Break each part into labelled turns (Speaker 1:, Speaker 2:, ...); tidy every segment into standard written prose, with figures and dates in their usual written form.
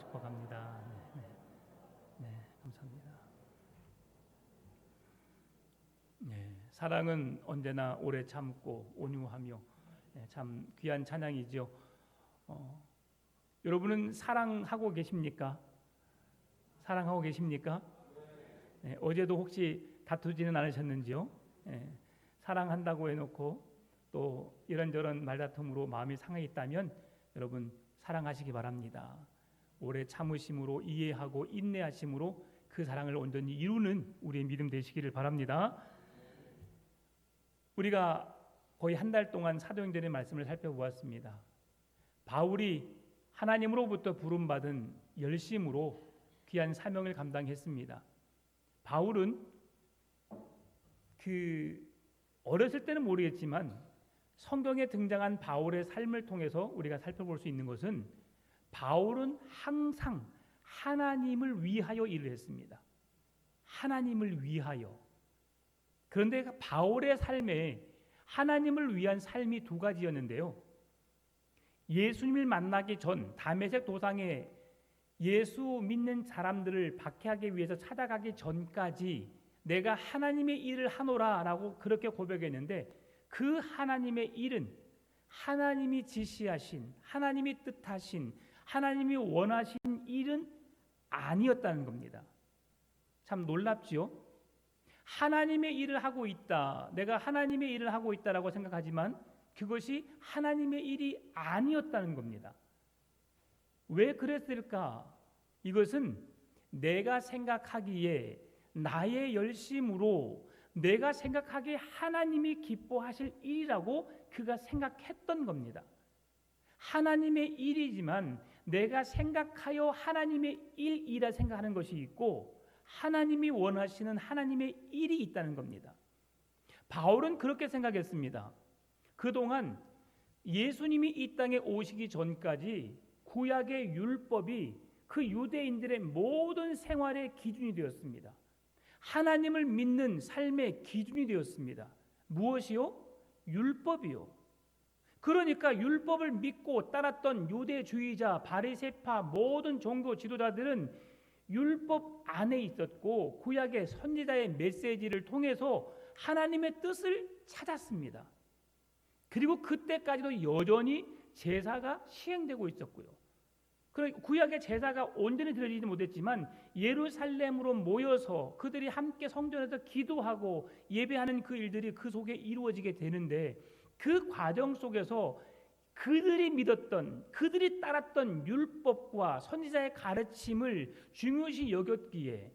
Speaker 1: 축복합니다. 네, 감사합니다. 네, 사랑은 언제나 오래 참고 온유하며 참 귀한 찬양이죠. 여러분은 사랑하고 계십니까? 사랑하고 계십니까? 네, 어제도 혹시 다투지는 않으셨는지요? 네, 사랑한다고 해놓고 또 이런저런 말다툼으로 마음이 상해 있다면 여러분 사랑하시기 바랍니다. 오래 참으심으로 이해하고 인내하심으로 그 사랑을 온전히 이루는 우리의 믿음 되시기를 바랍니다. 우리가 거의 한 달 동안 사도행전의 말씀을 살펴보았습니다. 바울이 하나님으로부터 부름받은 열심으로 귀한 사명을 감당했습니다. 바울은 어렸을 때는 모르겠지만 성경에 등장한 바울의 삶을 통해서 우리가 살펴볼 수 있는 것은 바울은 항상 하나님을 위하여 일을 했습니다. 하나님을 위하여. 그런데 바울의 삶에 하나님을 위한 삶이 두 가지였는데요. 예수님을 만나기 전 다메섹 도상에 예수 믿는 사람들을 박해하기 위해서 찾아가기 전까지 내가 하나님의 일을 하노라 라고 그렇게 고백했는데 그 하나님의 일은 하나님이 지시하신, 하나님이 뜻하신, 하나님이 원하신 일은 아니었다는 겁니다. 참 놀랍지요? 하나님의 일을 하고 있다, 내가 하나님의 일을 하고 있다라고 생각하지만 그것이 하나님의 일이 아니었다는 겁니다. 왜 그랬을까? 이것은 내가 생각하기에 나의 열심으로 내가 생각하기에 하나님이 기뻐하실 일이라고 그가 생각했던 겁니다. 하나님의 일이지만 내가 생각하여 하나님의 일이라 생각하는 것이 있고 하나님이 원하시는 하나님의 일이 있다는 겁니다. 바울은 그렇게 생각했습니다. 그동안 예수님이 이 땅에 오시기 전까지 구약의 율법이 그 유대인들의 모든 생활의 기준이 되었습니다. 하나님을 믿는 삶의 기준이 되었습니다. 무엇이요? 율법이요. 그러니까 율법을 믿고 따랐던 유대주의자, 바리새파 모든 종교 지도자들은 율법 안에 있었고 구약의 선지자의 메시지를 통해서 하나님의 뜻을 찾았습니다. 그리고 그때까지도 여전히 제사가 시행되고 있었고요. 구약의 제사가 온전히 드려지지 못했지만 예루살렘으로 모여서 그들이 함께 성전에서 기도하고 예배하는 그 일들이 그 속에 이루어지게 되는데 그 과정 속에서 그들이 믿었던, 그들이 따랐던 율법과 선지자의 가르침을 중요시 여겼기에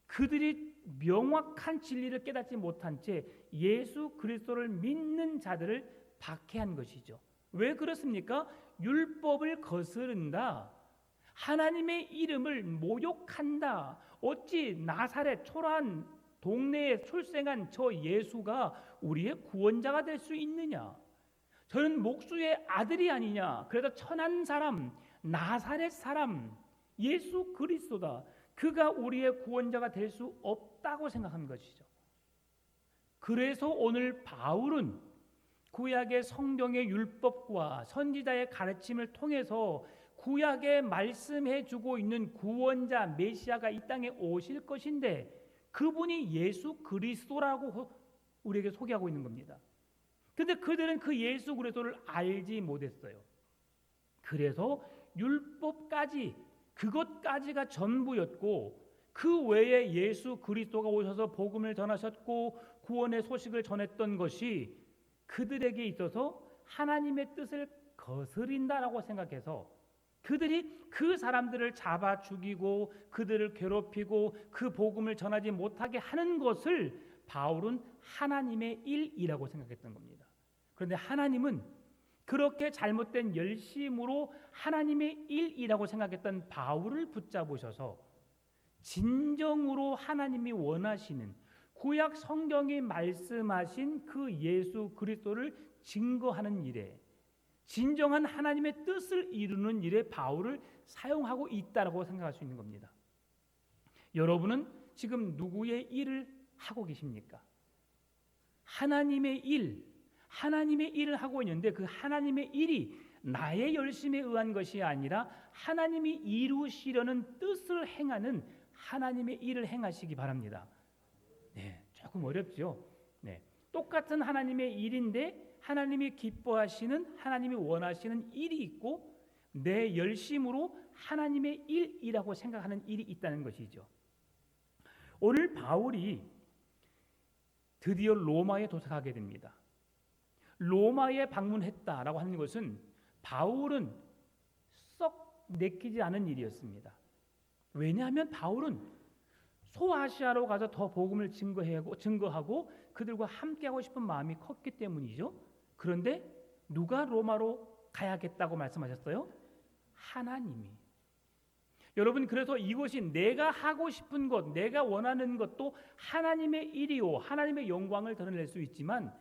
Speaker 1: 그들이 명확한 진리를 깨닫지 못한 채 예수 그리스도를 믿는 자들을 박해한 것이죠. 왜 그렇습니까? 율법을 거스른다, 하나님의 이름을 모욕한다, 어찌 나사렛 초라한 동네에 출생한 저 예수가 우리의 구원자가 될 수 있느냐, 저는 목수의 아들이 아니냐, 그래서 천한 사람, 나사렛 사람 예수 그리스도다, 그가 우리의 구원자가 될 수 없다고 생각한 것이죠. 그래서 오늘 바울은 구약의 성경의 율법과 선지자의 가르침을 통해서 구약에 말씀해 주고 있는 구원자 메시아가 이 땅에 오실 것인데 그분이 예수 그리스도라고 우리에게 소개하고 있는 겁니다. 그런데 그들은 그 예수 그리스도를 알지 못했어요. 그래서 율법까지, 그것까지가 전부였고 그 외에 예수 그리스도가 오셔서 복음을 전하셨고 구원의 소식을 전했던 것이 그들에게 있어서 하나님의 뜻을 거스린다라고 생각해서 그들이 그 사람들을 잡아 죽이고 그들을 괴롭히고 그 복음을 전하지 못하게 하는 것을 바울은 하나님의 일이라고 생각했던 겁니다. 그런데 하나님은 그렇게 잘못된 열심으로 하나님의 일이라고 생각했던 바울을 붙잡으셔서 진정으로 하나님이 원하시는 구약 성경이 말씀하신 그 예수 그리스도를 증거하는 일에, 진정한 하나님의 뜻을 이루는 일에 바울을 사용하고 있다라고 생각할 수 있는 겁니다. 여러분은 지금 누구의 일을 하고 계십니까? 하나님의 일을 하고 있는데 그 하나님의 일이 나의 열심에 의한 것이 아니라 하나님이 이루시려는 뜻을 행하는 하나님의 일을 행하시기 바랍니다. 네, 조금 어렵죠. 네, 똑같은 하나님의 일인데 하나님이 기뻐하시는, 하나님이 원하시는 일이 있고 내 열심으로 하나님의 일이라고 생각하는 일이 있다는 것이죠. 오늘 바울이 드디어 로마에 도착하게 됩니다. 로마에 방문했다라고 하는 것은 바울은 썩 내키지 않은 일이었습니다. 왜냐하면 바울은 소아시아로 가서 더 복음을 증거하고 그들과 함께하고 싶은 마음이 컸기 때문이죠. 그런데 누가 로마로 가야겠다고 말씀하셨어요? 하나님이. 여러분, 그래서 이것이 내가 하고 싶은 것, 내가 원하는 것도 하나님의 일이요, 하나님의 영광을 드러낼 수 있지만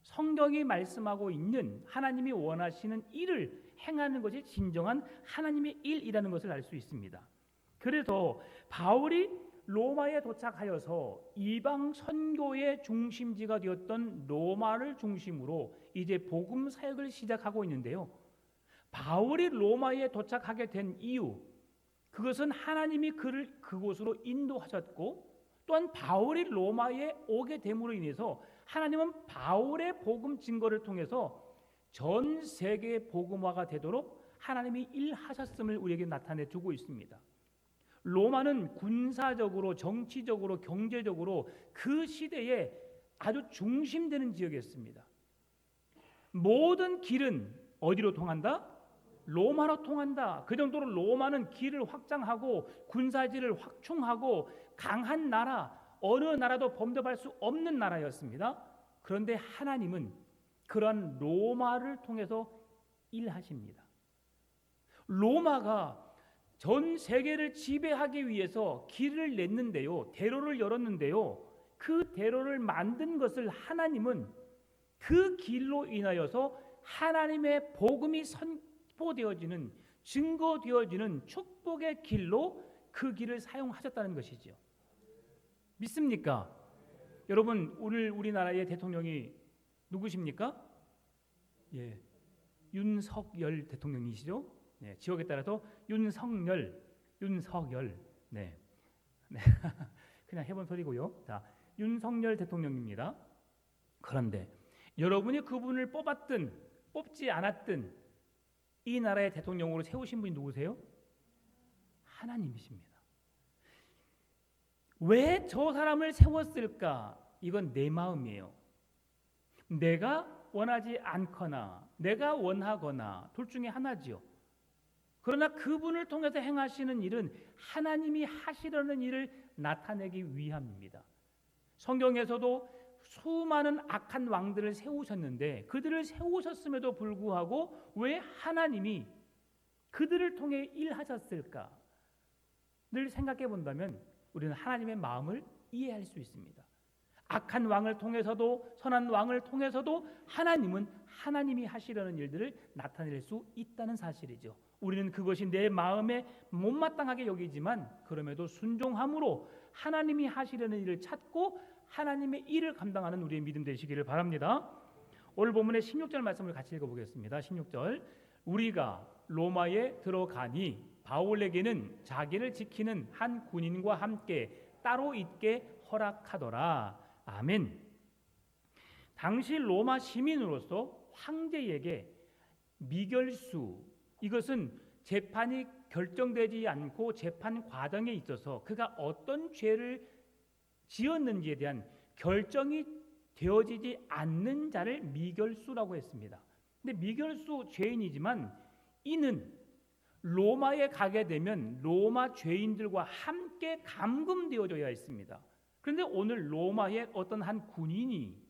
Speaker 1: 성경이 말씀하고 있는 하나님이 원하시는 일을 행하는 것이 진정한 하나님의 일이라는 것을 알 수 있습니다. 그래서 바울이 로마에 도착하여서 이방 선교의 중심지가 되었던 로마를 중심으로 이제 복음 사역을 시작하고 있는데요. 바울이 로마에 도착하게 된 이유, 그것은 하나님이 그를 그곳으로 인도하셨고 또한 바울이 로마에 오게 됨으로 인해서 하나님은 바울의 복음 증거를 통해서 전 세계 복음화가 되도록 하나님이 일하셨음을 우리에게 나타내 주고 있습니다. 로마는 군사적으로, 정치적으로, 경제적으로 그 시대에 아주 중심되는 지역이었습니다. 모든 길은 어디로 통한다? 로마로 통한다. 그 정도로 로마는 길을 확장하고 군사지를 확충하고 강한 나라, 어느 나라도 범접할 수 없는 나라였습니다. 그런데 하나님은 그런 로마를 통해서 일하십니다. 로마가 전 세계를 지배하기 위해서 길을 냈는데요, 대로를 열었는데요, 그 대로를 만든 것을 하나님은 그 길로 인하여서 하나님의 복음이 선포되어지는, 증거되어지는 축복의 길로 그 길을 사용하셨다는 것이죠. 믿습니까? 여러분, 오늘 우리나라의 대통령이 누구십니까? 예, 윤석열 대통령이시죠? 네, 지역에 따라서 윤석열. 네, 네. 그냥 해본 소리고요. 자, 윤석열 대통령입니다. 그런데 여러분이 그분을 뽑았든 뽑지 않았든 이 나라의 대통령으로 세우신 분이 누구세요? 하나님이십니다. 왜 저 사람을 세웠을까? 이건 내 마음이에요. 내가 원하지 않거나 내가 원하거나 둘 중에 하나지요. 그러나 그분을 통해서 행하시는 일은 하나님이 하시려는 일을 나타내기 위함입니다. 성경에서도 수많은 악한 왕들을 세우셨는데 그들을 세우셨음에도 불구하고 왜 하나님이 그들을 통해 일하셨을까? 늘 생각해 본다면 우리는 하나님의 마음을 이해할 수 있습니다. 악한 왕을 통해서도 선한 왕을 통해서도 하나님은 하나님이 하시려는 일들을 나타낼 수 있다는 사실이죠. 우리는 그것이 내 마음에 못마땅하게 여기지만 그럼에도 순종함으로 하나님이 하시려는 일을 찾고 하나님의 일을 감당하는 우리의 믿음 되시기를 바랍니다. 오늘 본문의 16절 말씀을 같이 읽어보겠습니다. 16절, 우리가 로마에 들어가니 바울에게는 자기를 지키는 한 군인과 함께 따로 있게 허락하더라. 아멘. 당시 로마 시민으로서 황제에게 미결수, 이것은 재판이 결정되지 않고 재판 과정에 있어서 그가 어떤 죄를 지었는지에 대한 결정이 되어지지 않는 자를 미결수라고 했습니다. 근데 미결수 죄인이지만 이는 로마에 가게 되면 로마 죄인들과 함께 감금되어져야 했습니다. 그런데 오늘 로마의 어떤 한 군인이,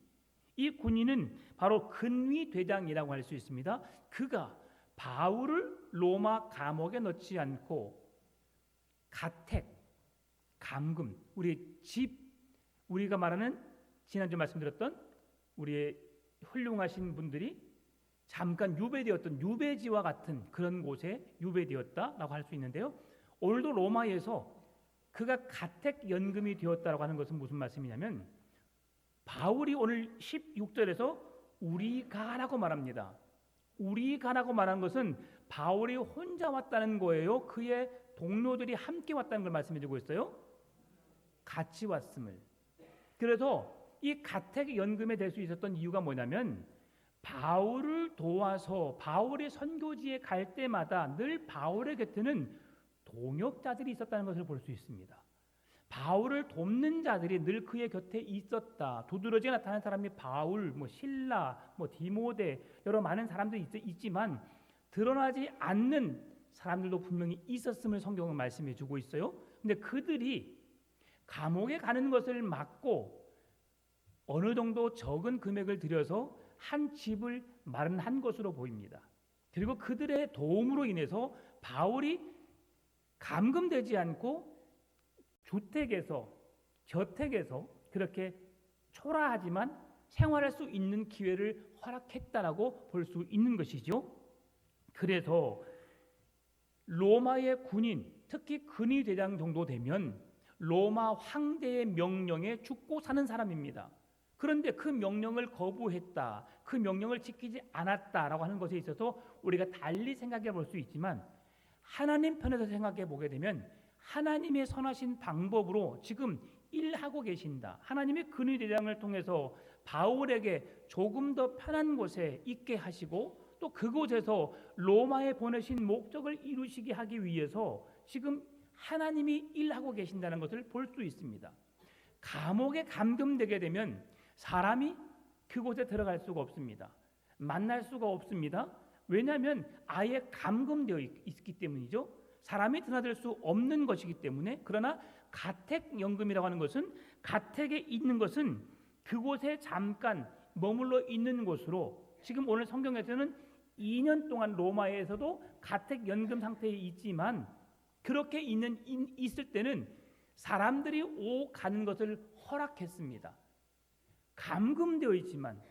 Speaker 1: 이 군인은 바로 근위대장이라고 할 수 있습니다. 그가 바울을 로마 감옥에 넣지 않고 가택, 감금, 우리가 말하는 지난주 말씀드렸던 우리의 훌륭하신 분들이 잠깐 유배되었던 유배지와 같은 그런 곳에 유배되었다라고 할 수 있는데요. 오늘도 로마에서 그가 가택 연금이 되었다라고 하는 것은 무슨 말씀이냐면 바울이 오늘 16절에서 우리가라고 말합니다. 우리 가라고 말한 것은 바울이 혼자 왔다는 거예요? 그의 동료들이 함께 왔다는 걸 말씀해 주고 있어요? 같이 왔음을. 그래서 이 가택 연금에 될 수 있었던 이유가 뭐냐면 바울을 도와서 바울이 선교지에 갈 때마다 늘 바울의 곁에는 동역자들이 있었다는 것을 볼 수 있습니다. 바울을 돕는 자들이 늘 그의 곁에 있었다. 두드러지게 나타난 사람이 바울, 실라, 디모데 여러 많은 사람들이 있지만 드러나지 않는 사람들도 분명히 있었음을 성경은 말씀해 주고 있어요. 근데 그들이 감옥에 가는 것을 막고 어느 정도 적은 금액을 들여서 한 집을 마련한 것으로 보입니다. 그리고 그들의 도움으로 인해서 바울이 감금되지 않고 주택에서 저택에서 그렇게 초라하지만 생활할 수 있는 기회를 허락했다라고 볼 수 있는 것이죠. 그래서 로마의 군인, 특히 근위 대장 정도 되면 로마 황제의 명령에 죽고 사는 사람입니다. 그런데 그 명령을 거부했다, 그 명령을 지키지 않았다라고 하는 것에 있어서 우리가 달리 생각해 볼 수 있지만 하나님 편에서 생각해 보게 되면 하나님의 선하신 방법으로 지금 일하고 계신다. 하나님의 근위 대장을 통해서 바울에게 조금 더 편한 곳에 있게 하시고 또 그곳에서 로마에 보내신 목적을 이루시게 하기 위해서 지금 하나님이 일하고 계신다는 것을 볼 수 있습니다. 감옥에 감금되게 되면 사람이 그곳에 들어갈 수가 없습니다. 만날 수가 없습니다. 왜냐하면 아예 감금되어 있기 때문이죠. 사람이 드나들 수 없는 것이기 때문에. 그러나 가택연금이라고 하는 것은 가택에 있는 것은 그곳에 잠깐 머물러 있는 곳으로 지금 오늘 성경에서는 2년 동안 로마에서도 가택연금 상태에 있지만 그렇게 있을 때는 사람들이 오가는 것을 허락했습니다. 감금되어 있지만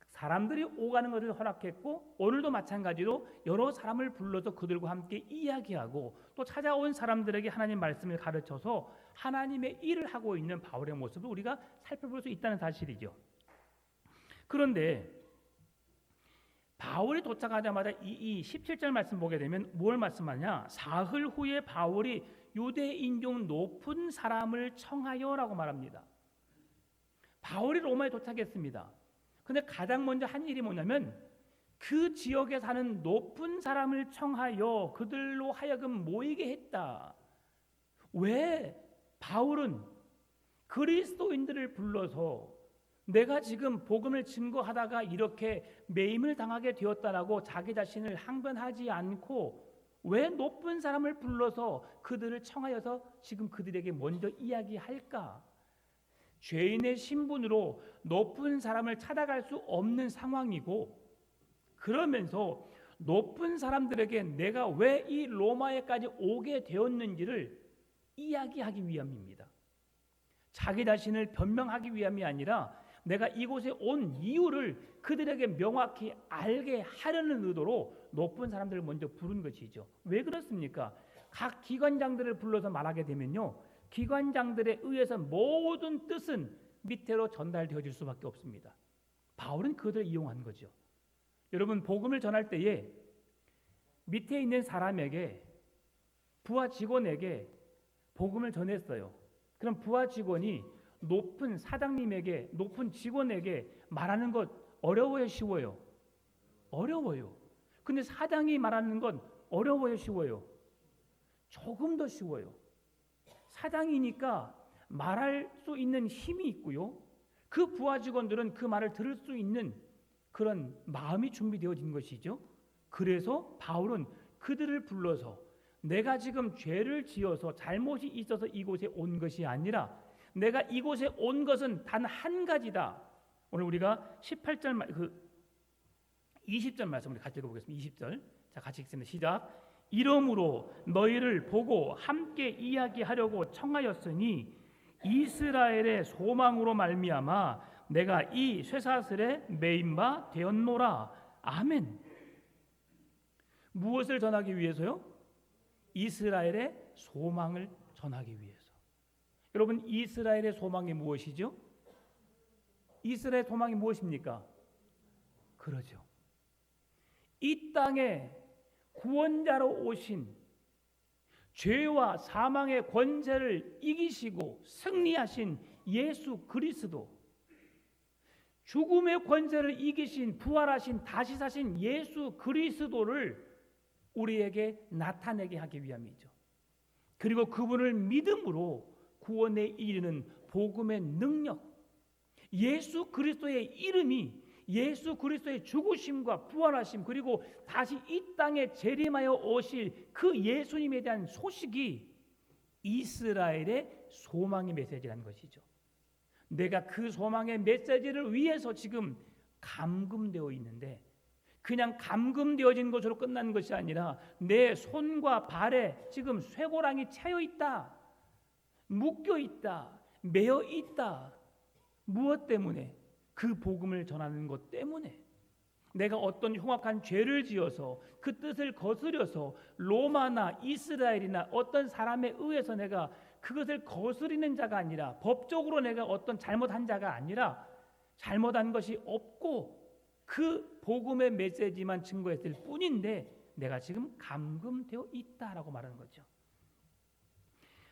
Speaker 1: 사람들이 오가는 것을 허락했고 오늘도 마찬가지로 여러 사람을 불러서 그들과 함께 이야기하고 또 찾아온 사람들에게 하나님 말씀을 가르쳐서 하나님의 일을 하고 있는 바울의 모습을 우리가 살펴볼 수 있다는 사실이죠. 그런데 바울이 도착하자마자 이 17절 말씀 보게 되면 뭘 말씀하냐? 사흘 후에 바울이 유대인 중 높은 사람을 청하여라고 말합니다. 바울이 로마에 도착했습니다. 근데 가장 먼저 한 일이 뭐냐면 그 지역에 사는 높은 사람을 청하여 그들로 하여금 모이게 했다. 왜 바울은 그리스도인들을 불러서 내가 지금 복음을 증거하다가 이렇게 매임을 당하게 되었다라고 자기 자신을 항변하지 않고 왜 높은 사람을 불러서 그들을 청하여서 지금 그들에게 먼저 이야기할까? 죄인의 신분으로 높은 사람을 찾아갈 수 없는 상황이고 그러면서 높은 사람들에게 내가 왜 이 로마에까지 오게 되었는지를 이야기하기 위함입니다. 자기 자신을 변명하기 위함이 아니라 내가 이곳에 온 이유를 그들에게 명확히 알게 하려는 의도로 높은 사람들을 먼저 부른 것이죠. 왜 그렇습니까? 각 기관장들을 불러서 말하게 되면요, 기관장들에 의해서 모든 뜻은 밑으로 전달되어질 수밖에 없습니다. 바울은 그들을 이용한 거죠. 여러분, 복음을 전할 때에 밑에 있는 사람에게, 부하 직원에게 복음을 전했어요. 그럼 부하 직원이 높은 사장님에게, 높은 직원에게 말하는 것 어려워요, 쉬워요? 어려워요. 근데 사장이 말하는 건 어려워요, 쉬워요? 조금 더 쉬워요. 사장이니까 말할 수 있는 힘이 있고요. 그 부하 직원들은 그 말을 들을 수 있는 그런 마음이 준비되어진 것이죠. 그래서 바울은 그들을 불러서 내가 지금 죄를 지어서 잘못이 있어서 이곳에 온 것이 아니라 내가 이곳에 온 것은 단 한 가지다. 오늘 우리가 18절 20절 말씀 우리 같이 읽어보겠습니다. 20절. 자, 같이 읽습니다. 시작. 이러므로 너희를 보고 함께 이야기하려고 청하였으니 이스라엘의 소망으로 말미암아 내가 이 쇠사슬에 매인 바 되었노라. 아멘. 무엇을 전하기 위해서요? 이스라엘의 소망을 전하기 위해서. 여러분, 이스라엘의 소망이 무엇이죠? 이스라엘의 소망이 무엇입니까? 그러죠. 이 땅에 구원자로 오신, 죄와 사망의 권세를 이기시고 승리하신 예수 그리스도, 죽음의 권세를 이기신 부활하신 다시 사신 예수 그리스도를 우리에게 나타내게 하기 위함이죠. 그리고 그분을 믿음으로 구원에 이르는 복음의 능력, 예수 그리스도의 이름이, 예수 그리스도의 죽으심과 부활하심, 그리고 다시 이 땅에 재림하여 오실 그 예수님에 대한 소식이 이스라엘의 소망의 메시지라는 것이죠. 내가 그 소망의 메시지를 위해서 지금 감금되어 있는데, 그냥 감금되어진 것으로 끝난 것이 아니라 내 손과 발에 지금 쇠고랑이 차여 있다, 묶여 있다, 매여 있다. 무엇 때문에? 그 복음을 전하는 것 때문에. 내가 어떤 흉악한 죄를 지어서 그 뜻을 거스려서 로마나 이스라엘이나 어떤 사람에 의해서 내가 그것을 거스리는 자가 아니라, 법적으로 내가 어떤 잘못한 자가 아니라, 잘못한 것이 없고 그 복음의 메시지만 증거했을 뿐인데 내가 지금 감금되어 있다라고 말하는 거죠.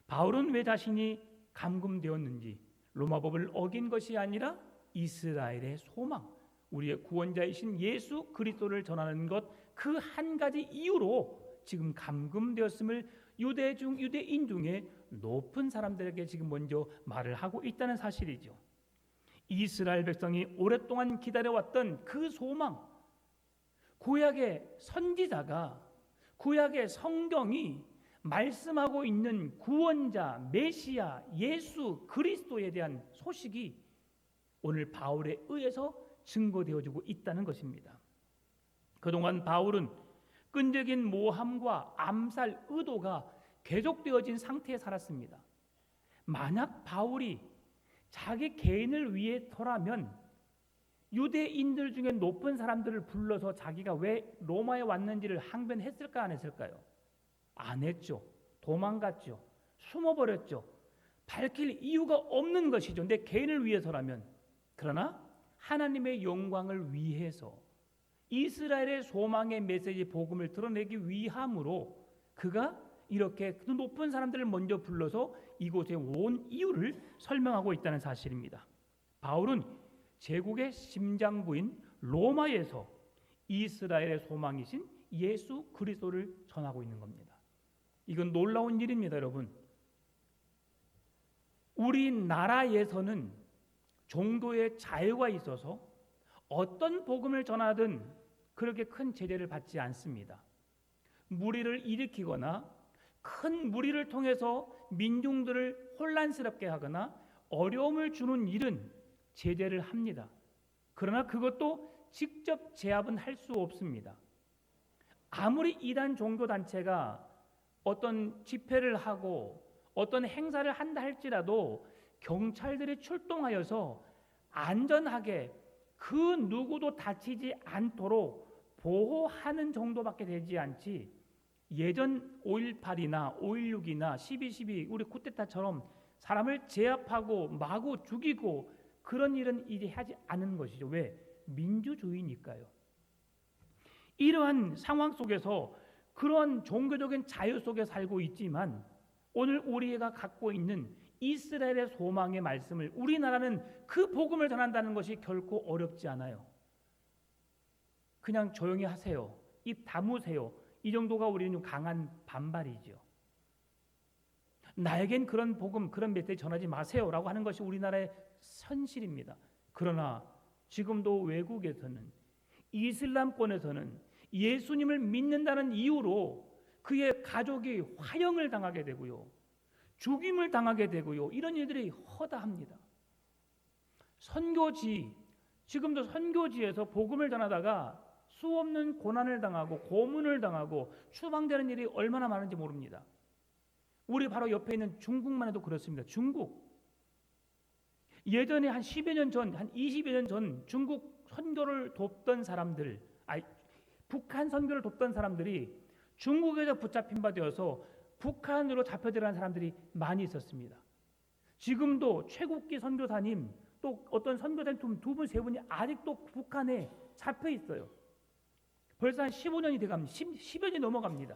Speaker 1: 바울은 왜 자신이 감금되었는지, 로마법을 어긴 것이 아니라 이스라엘의 소망, 우리의 구원자이신 예수 그리스도를 전하는 것, 그 한 가지 이유로 지금 감금되었음을 유대인 중에 높은 사람들에게 지금 먼저 말을 하고 있다는 사실이죠. 이스라엘 백성이 오랫동안 기다려왔던 그 소망, 구약의 선지자가, 구약의 성경이 말씀하고 있는 구원자 메시아 예수 그리스도에 대한 소식이 오늘 바울에 의해서 증거되어지고 있다는 것입니다. 그동안 바울은 끈적인 모함과 암살 의도가 계속되어진 상태에 살았습니다. 만약 바울이 자기 개인을 위해서라면 유대인들 중에 높은 사람들을 불러서 자기가 왜 로마에 왔는지를 항변했을까, 안 했을까요? 안 했죠. 도망갔죠. 숨어버렸죠. 밝힐 이유가 없는 것이죠. 내 개인을 위해서라면. 그러나 하나님의 영광을 위해서, 이스라엘의 소망의 메시지 복음을 드러내기 위함으로 그가 이렇게 그 높은 사람들을 먼저 불러서 이곳에 온 이유를 설명하고 있다는 사실입니다. 바울은 제국의 심장부인 로마에서 이스라엘의 소망이신 예수 그리스도를 전하고 있는 겁니다. 이건 놀라운 일입니다, 여러분. 우리나라에서는 종교의 자유가 있어서 어떤 복음을 전하든 그렇게 큰 제재를 받지 않습니다. 무리를 일으키거나 큰 무리를 통해서 민중들을 혼란스럽게 하거나 어려움을 주는 일은 제재를 합니다. 그러나 그것도 직접 제압은 할 수 없습니다. 아무리 이단 종교단체가 어떤 집회를 하고 어떤 행사를 한다 할지라도 경찰들이 출동하여서 안전하게 그 누구도 다치지 않도록 보호하는 정도밖에 되지 않지, 예전 5.18이나 5.16이나 12.12 우리 쿠데타처럼 사람을 제압하고 마구 죽이고 그런 일은 이제 하지 않은 것이죠. 왜? 민주주의니까요. 이러한 상황 속에서 그런 종교적인 자유 속에 살고 있지만 오늘 우리가 갖고 있는 이스라엘의 소망의 말씀을, 우리나라는 그 복음을 전한다는 것이 결코 어렵지 않아요. 그냥 조용히 하세요. 입 다무세요. 이 정도가 우리는 좀 강한 반발이죠. 나에겐 그런 복음, 그런 메시지 전하지 마세요라고 하는 것이 우리나라의 현실입니다. 그러나 지금도 외국에서는, 이슬람권에서는 예수님을 믿는다는 이유로 그의 가족이 화형을 당하게 되고요, 죽임을 당하게 되고요, 이런 일들이 허다합니다. 선교지, 지금도 선교지에서 복음을 전하다가 수없는 고난을 당하고 고문을 당하고 추방되는 일이 얼마나 많은지 모릅니다. 우리 바로 옆에 있는 중국만 해도 그렇습니다. 중국. 예전에 한 10여 년 전, 한 20여 년 전 중국 선교를 돕던 사람들, 북한 선교를 돕던 사람들이 중국에서 붙잡힌 바 되어서 북한으로 잡혀 들어간 사람들이 많이 있었습니다. 지금도 최국기 선교사님, 또 어떤 선교사님 두 분, 세 분이 아직도 북한에 잡혀 있어요. 벌써 한 15년이 돼갑니다. 10여 년이 넘어갑니다.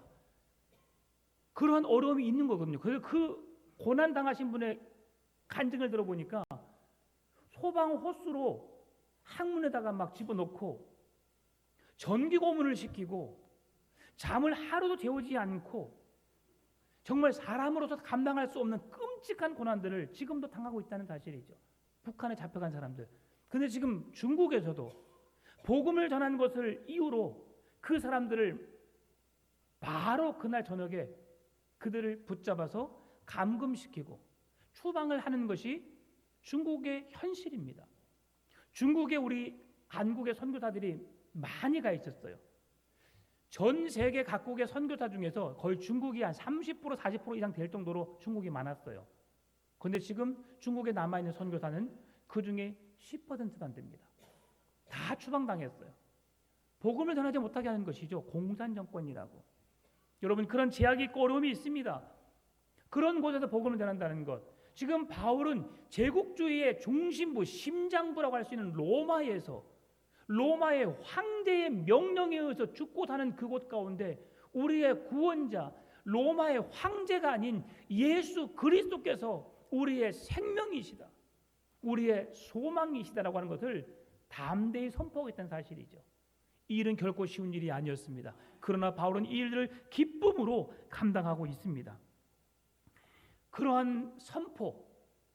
Speaker 1: 그러한 어려움이 있는 거거든요. 그래서 그 고난 당하신 분의 간증을 들어보니까 소방 호스로 항문에다가 막 집어넣고 전기 고문을 시키고 잠을 하루도 재우지 않고 정말 사람으로서 감당할 수 없는 끔찍한 고난들을 지금도 당하고 있다는 사실이죠. 북한에 잡혀간 사람들. 근데 지금 중국에서도 복음을 전한 것을 이유로 그 사람들을 바로 그날 저녁에 그들을 붙잡아서 감금시키고 추방을 하는 것이 중국의 현실입니다. 중국에 우리 한국의 선교사들이 많이 가 있었어요. 전 세계 각국의 선교사 중에서 거의 중국이 한 30% 40% 이상 될 정도로 중국이 많았어요. 그런데 지금 중국에 남아있는 선교사는 그 중에 10%도 안 됩니다. 다 추방당했어요. 복음을 전하지 못하게 하는 것이죠. 공산 정권이라고. 여러분, 그런 제약이 있고 어려움이 있습니다. 그런 곳에서 복음을 전한다는 것. 지금 바울은 제국주의의 중심부, 심장부라고 할 수 있는 로마에서 로마의 황제의 명령에 의해서 죽고 사는 그곳 가운데 우리의 구원자, 로마의 황제가 아닌 예수 그리스도께서 우리의 생명이시다, 우리의 소망이시다라고 하는 것을 담대히 선포하고 있다는 사실이죠. 이 일은 결코 쉬운 일이 아니었습니다. 그러나 바울은 이 일을 기쁨으로 감당하고 있습니다. 그러한 선포,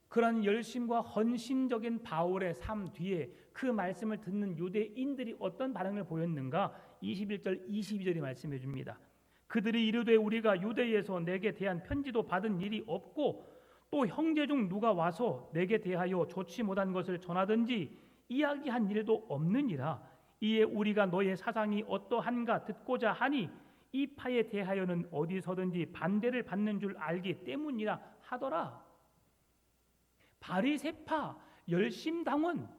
Speaker 1: 그러한 열심과 헌신적인 바울의 삶 뒤에 그 말씀을 듣는 유대인들이 어떤 반응을 보였는가? 21절 22절이 말씀해 줍니다. 그들이 이르되 우리가 유대에서 내게 대한 편지도 받은 일이 없고 또 형제 중 누가 와서 내게 대하여 좋지 못한 것을 전하든지 이야기한 일도 없느니라. 이에 우리가 너의 사상이 어떠한가 듣고자 하니 이 파에 대하여는 어디서든지 반대를 받는 줄 알기 때문이라 하더라. 바리새파, 열심당원,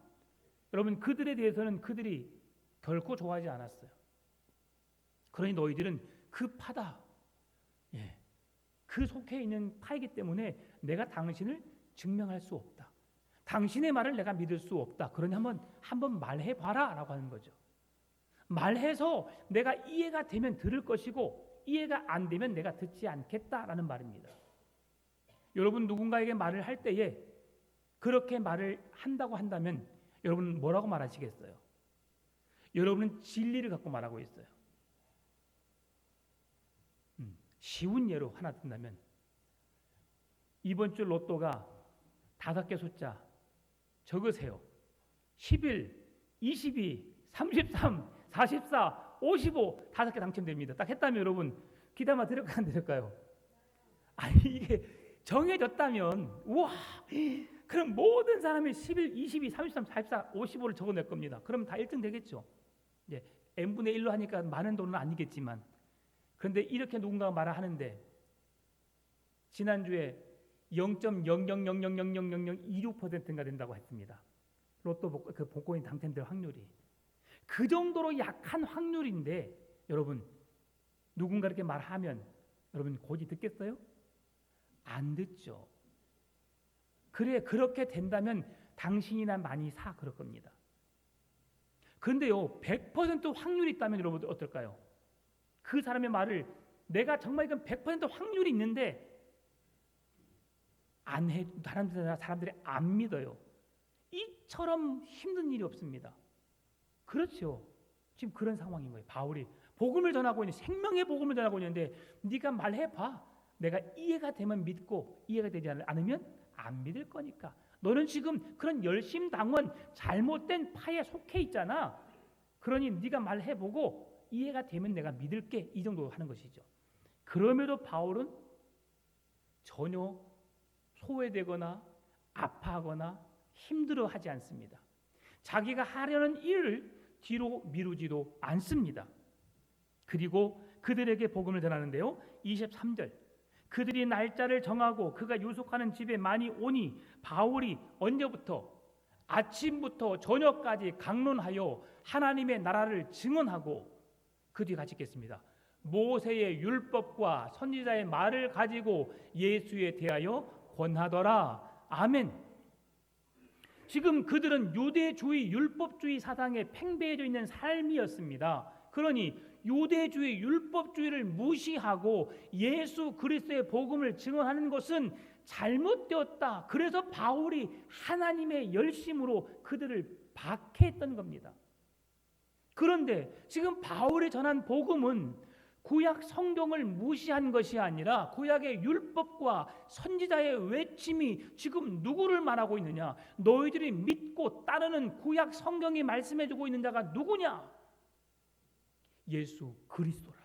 Speaker 1: 여러분 그들에 대해서는 그들이 결코 좋아하지 않았어요. 그러니 너희들은 그 파다, 그 속해 있는 파이기 때문에 내가 당신을 증명할 수 없다. 당신의 말을 내가 믿을 수 없다. 그러니 한번 말해봐라 라고 하는 거죠. 말해서 내가 이해가 되면 들을 것이고 이해가 안 되면 내가 듣지 않겠다라는 말입니다. 여러분 누군가에게 말을 할 때에 그렇게 말을 한다고 한다면 여러분은 뭐라고 말하시겠어요? 여러분은 진리를 갖고 말하고 있어요. 쉬운 예로 하나 든다면 이번 주 로또가 5개 숫자 적으세요. 11, 22, 33, 44, 55 5개 당첨됩니다. 딱 했다면 여러분 귀담아 들을까요? 안 들을까요? 아니 이게 정해졌다면 우와 그럼 모든 사람이 11, 22, 33, 44, 55를 적어낼 겁니다. 그럼 다 1등 되겠죠. n분의 1로 하니까 많은 돈은 아니겠지만 그런데 이렇게 누군가가 말을 하는데 지난주에 0.00000026%가 된다고 했습니다. 로또 그 복권이 당첨될 확률이 그 정도로 약한 확률인데 여러분 누군가 이렇게 말하면 여러분 곧이 듣겠어요? 안 듣죠. 그래 그렇게 된다면 당신이나 많이 사 그럴 겁니다. 그런데요 100% 확률이 있다면 여러분 어떨까요? 그 사람의 말을 내가 정말 이건 100% 확률이 있는데 안 해, 사람들이 안 믿어요. 이처럼 힘든 일이 없습니다. 그렇죠. 지금 그런 상황인 거예요. 바울이 복음을 전하고 있는 생명의 복음을 전하고 있는데 네가 말해봐. 내가 이해가 되면 믿고 이해가 되지 않으면 안 믿을 거니까. 너는 지금 그런 열심당원 잘못된 파에 속해 있잖아. 그러니 네가 말해보고 이해가 되면 내가 믿을게. 이 정도 하는 것이죠. 그럼에도 바울은 전혀 소외되거나 아파하거나 힘들어하지 않습니다. 자기가 하려는 일을 뒤로 미루지도 않습니다. 그리고 그들에게 복음을 전하는데요. 23절 그들이 날짜를 정하고 그가 유숙하는 집에 많이 오니 바울이 언제부터 아침부터 저녁까지 강론하여 하나님의 나라를 증언하고 그 뒤에 같이 읽겠습니다. 모세의 율법과 선지자의 말을 가지고 예수에 대하여 권하더라. 아멘. 지금 그들은 유대주의 율법주의 사상에 팽배해져 있는 삶이었습니다. 그러니 유대주의 율법주의를 무시하고 예수 그리스도의 복음을 증언하는 것은 잘못되었다. 그래서 바울이 하나님의 열심으로 그들을 박해했던 겁니다. 그런데 지금 바울이 전한 복음은 구약 성경을 무시한 것이 아니라 구약의 율법과 선지자의 외침이 지금 누구를 말하고 있느냐? 너희들이 믿고 따르는 구약 성경이 말씀해주고 있는 자가 누구냐? 예수 그리스도라.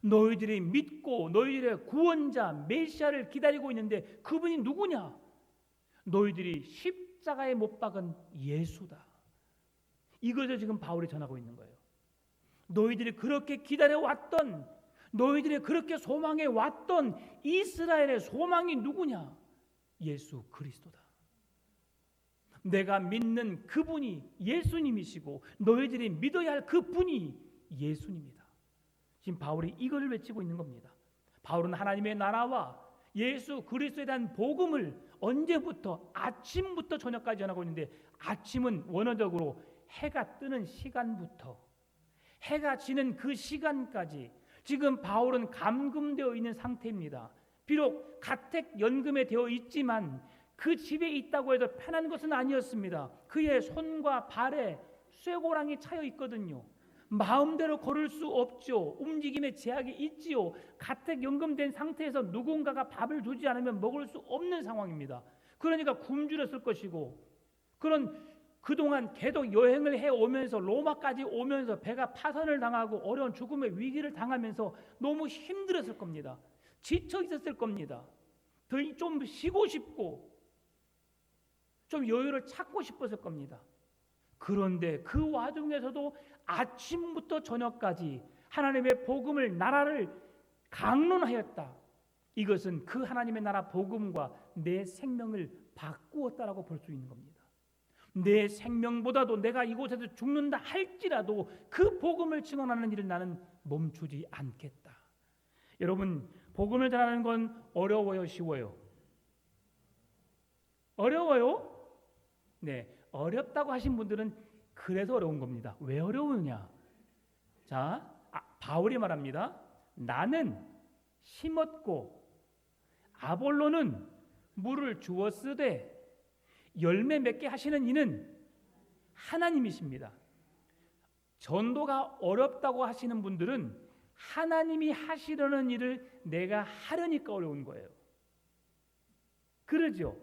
Speaker 1: 너희들이 믿고 너희들의 구원자 메시아를 기다리고 있는데 그분이 누구냐? 너희들이 십자가에 못 박은 예수다. 이것을 지금 바울이 전하고 있는 거예요. 너희들이 그렇게 기다려왔던, 너희들이 그렇게 소망해왔던 이스라엘의 소망이 누구냐? 예수 그리스도다. 내가 믿는 그분이 예수님이시고 너희들이 믿어야 할 그분이 예수님이다. 지금 바울이 이걸 외치고 있는 겁니다. 바울은 하나님의 나라와 예수 그리스도에 대한 복음을 언제부터? 아침부터 저녁까지 전하고 있는데, 아침은 원어적으로 해가 뜨는 시간부터 해가 지는 그 시간까지 지금 바울은 감금되어 있는 상태입니다. 비록 가택연금에 되어 있지만 그 집에 있다고 해도 편한 것은 아니었습니다. 그의 손과 발에 쇠고랑이 차여 있거든요. 마음대로 걸을 수 없죠. 움직임에 제약이 있지요. 가택연금된 상태에서 누군가가 밥을 주지 않으면 먹을 수 없는 상황입니다. 그러니까 굶주렸을 것이고, 그동안 계속 여행을 해오면서 로마까지 오면서 배가 파산을 당하고 어려운 죽음의 위기를 당하면서 너무 힘들었을 겁니다. 지쳐 있었을 겁니다. 좀 쉬고 싶고 좀 여유를 찾고 싶었을 겁니다. 그런데 그 와중에서도 아침부터 저녁까지 하나님의 복음을, 나라를 강론하였다. 이것은 그 하나님의 나라 복음과 내 생명을 바꾸었다라고 볼 수 있는 겁니다. 내 생명보다도 내가 이곳에서 죽는다 할지라도 그 복음을 증언하는 일을 나는 멈추지 않겠다. 여러분, 복음을 전하는 건 어려워요, 쉬워요? 어려워요? 네, 어렵다고 하신 분들은 그래서 어려운 겁니다. 왜 어려우냐? 자, 바울이 말합니다. 나는 심었고 아볼로는 물을 주었으되 열매 맺게 하시는 이는 하나님이십니다. 전도가 어렵다고 하시는 분들은 하나님이 하시려는 일을 내가 하려니까 어려운 거예요. 그러죠?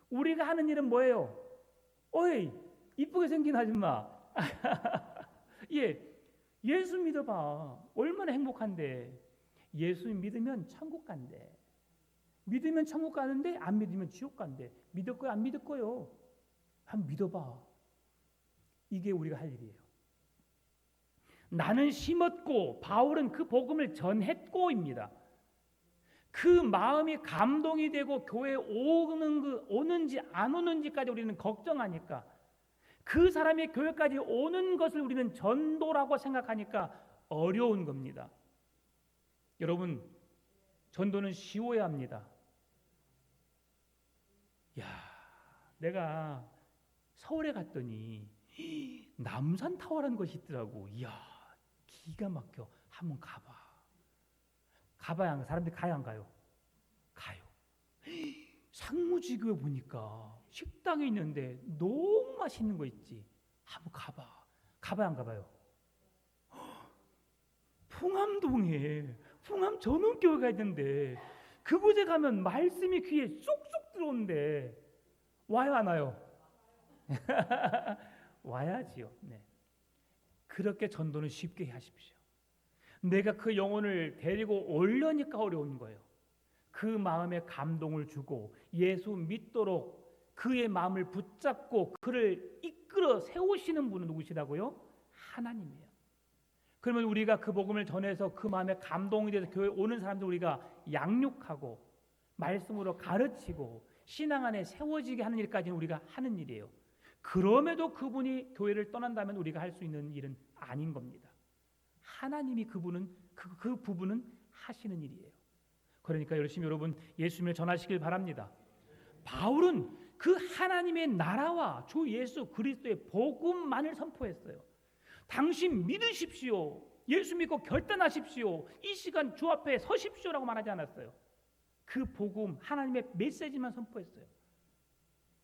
Speaker 1: 우리가 하는 일은 뭐예요? 어이, 이쁘게 생긴 아줌마. 예, 예수 믿어봐. 얼마나 행복한데. 예수 믿으면 천국 간대. 믿으면 천국 가는데 안 믿으면 지옥 간대. 믿을 거야, 안 믿을 거요? 한번 믿어봐. 이게 우리가 할 일이에요. 나는 심었고 바울은 그 복음을 전했고입니다. 그 마음이 감동이 되고 교회에 오는지 안 오는지까지 우리는 걱정하니까, 그 사람이 교회까지 오는 것을 우리는 전도라고 생각하니까 어려운 겁니다. 여러분, 전도는 쉬워야 합니다. 야, 내가 서울에 갔더니 남산타워라는 것이 있더라고. 이야, 기가 막혀. 한번 가봐. 가봐야 안 가. 사람들이 가요, 안 가요? 가요. 상무지교에 보니까 식당에 있는데 너무 맛있는 거 있지. 한번 가봐. 가봐야 안 가봐요? 풍암동에 풍암 전원교회가 있는데 그곳에 가면 말씀이 귀에 쏙쏙 들어오는데 와요, 안 와요? 와야지요. 네. 그렇게 전도는 쉽게 하십시오. 내가 그 영혼을 데리고 오려니까 어려운 거예요. 그 마음에 감동을 주고 예수 믿도록 그의 마음을 붙잡고 그를 이끌어 세우시는 분은 누구시라고요? 하나님이에요. 그러면 우리가 그 복음을 전해서 그 마음에 감동이 돼서 교회에 오는 사람들 우리가 양육하고 말씀으로 가르치고 신앙 안에 세워지게 하는 일까지는 우리가 하는 일이에요. 그럼에도 그분이 교회를 떠난다면 우리가 할 수 있는 일은 아닌 겁니다. 하나님이 그 부분은 하시는 일이에요. 그러니까 열심히 여러분 예수님을 전하시길 바랍니다. 바울은 그 하나님의 나라와 주 예수 그리스도의 복음만을 선포했어요. 당신 믿으십시오. 예수 믿고 결단하십시오. 이 시간 주 앞에 서십시오라고 말하지 않았어요. 그 복음, 하나님의 메시지만 선포했어요.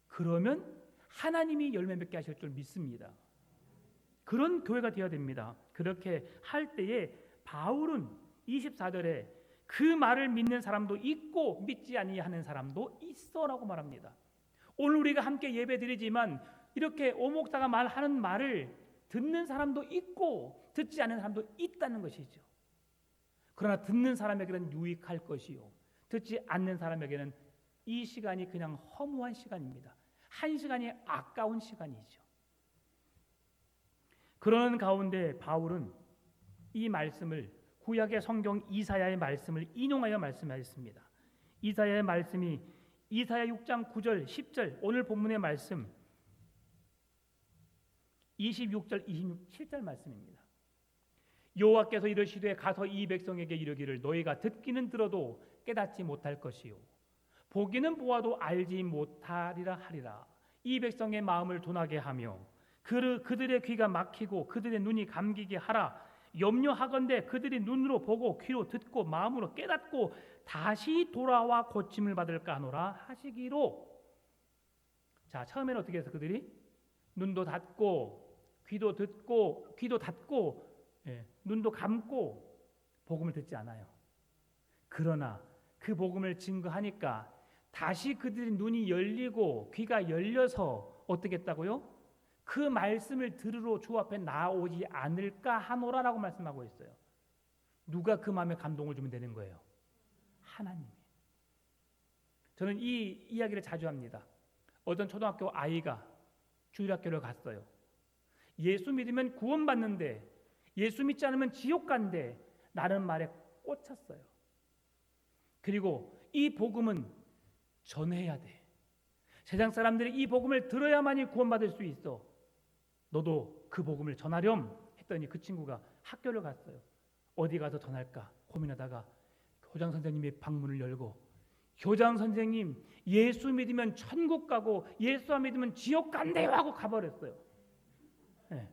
Speaker 1: 그러면 하나님이 열매 맺게 하실 줄 믿습니다. 그런 교회가 되어야 됩니다. 그렇게 할 때에 바울은 24절에 그 말을 믿는 사람도 있고 믿지 아니하는 사람도 있어라고 말합니다. 오늘 우리가 함께 예배드리지만 이렇게 오 목사가 말하는 말을 듣는 사람도 있고 듣지 않는 사람도 있다는 것이죠. 그러나 듣는 사람에게는 유익할 것이요, 듣지 않는 사람에게는 이 시간이 그냥 허무한 시간입니다. 한 시간이 아까운 시간이죠. 그러는 가운데 바울은 이 말씀을 구약의 성경 이사야의 말씀을 인용하여 말씀하였습니다. 이사야의 말씀이 이사야 6장 9절 10절 오늘 본문의 말씀 26절 27절 말씀입니다. 여호와께서 이르시되 가서 이 백성에게 이르기를 너희가 듣기는 들어도 깨닫지 못할 것이요 보기는 보아도 알지 못하리라 하리라. 이 백성의 마음을 둔하게 하며 그들의 귀가 막히고 그들의 눈이 감기게 하라. 염려하건대 그들이 눈으로 보고 귀로 듣고 마음으로 깨닫고 다시 돌아와 고침을 받을까 하노라 하시기로. 자, 처음에는 어떻게 해서 그들이 눈도 닫고 귀도 듣고 귀도 닫고 눈도 감고 복음을 듣지 않아요. 그러나 그 복음을 증거하니까 다시 그들의 눈이 열리고 귀가 열려서 어떻게 했다고요? 그 말씀을 들으러 주 앞에 나오지 않을까 하노라라고 말씀하고 있어요. 누가 그 마음에 감동을 주면 되는 거예요? 하나님이. 저는 이 이야기를 자주 합니다. 어떤 초등학교 아이가 주일학교를 갔어요. 예수 믿으면 구원받는데 예수 믿지 않으면 지옥 간대 라는 말에 꽂혔어요. 그리고 이 복음은 전해야 돼. 세상 사람들이 이 복음을 들어야만이 구원받을 수 있어. 너도 그 복음을 전하렴 했더니 그 친구가 학교를 갔어요. 어디 가서 전할까 고민하다가 교장 선생님이 방문을 열고 교장 선생님 예수 믿으면 천국 가고 예수 안 믿으면 지옥 간대요 하고 가버렸어요. 네.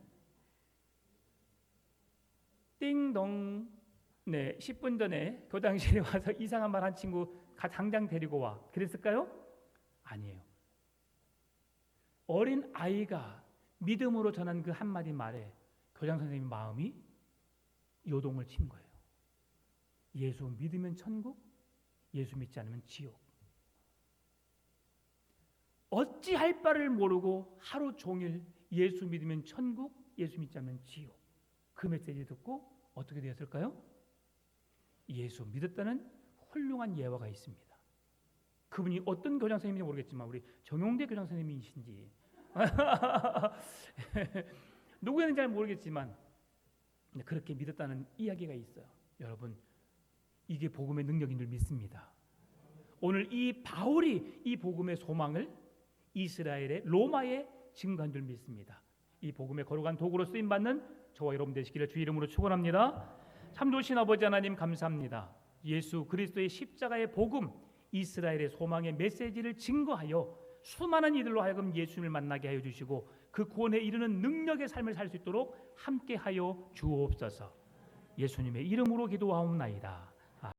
Speaker 1: 띵동. 네, 10분 전에 교장실에 와서 이상한 말 한 친구 당장 데리고 와. 그랬을까요? 아니에요. 어린 아이가 믿음으로 전한 그 한마디 말에 교장 선생님 마음이 요동을 친 거예요. 예수 믿으면 천국, 예수 믿지 않으면 지옥. 어찌할 바를 모르고 하루 종일 예수 믿으면 천국, 예수 믿지 않으면 지옥. 그 메시지 듣고 어떻게 되었을까요? 예수 믿었다는 훌륭한 예화가 있습니다. 그분이 어떤 교장 선생님인지 모르겠지만 우리 정용대 교장 선생님이신지 누구였는지 잘 모르겠지만 그렇게 믿었다는 이야기가 있어요. 여러분, 이게 복음의 능력인 줄 믿습니다. 오늘 이 바울이 이 복음의 소망을 이스라엘의 로마에 증거한 줄 믿습니다. 이 복음의 거룩한 도구로 쓰임받는 저와 여러분 되시기를 주 이름으로 축원합니다. 참 좋으신 아버지 하나님 감사합니다. 예수 그리스도의 십자가의 복음, 이스라엘의 소망의 메시지를 증거하여 수많은 이들로 하여금 예수님을 만나게 하여 주시고 그 구원에 이르는 능력의 삶을 살 수 있도록 함께하여 주옵소서. 예수님의 이름으로 기도하옵나이다.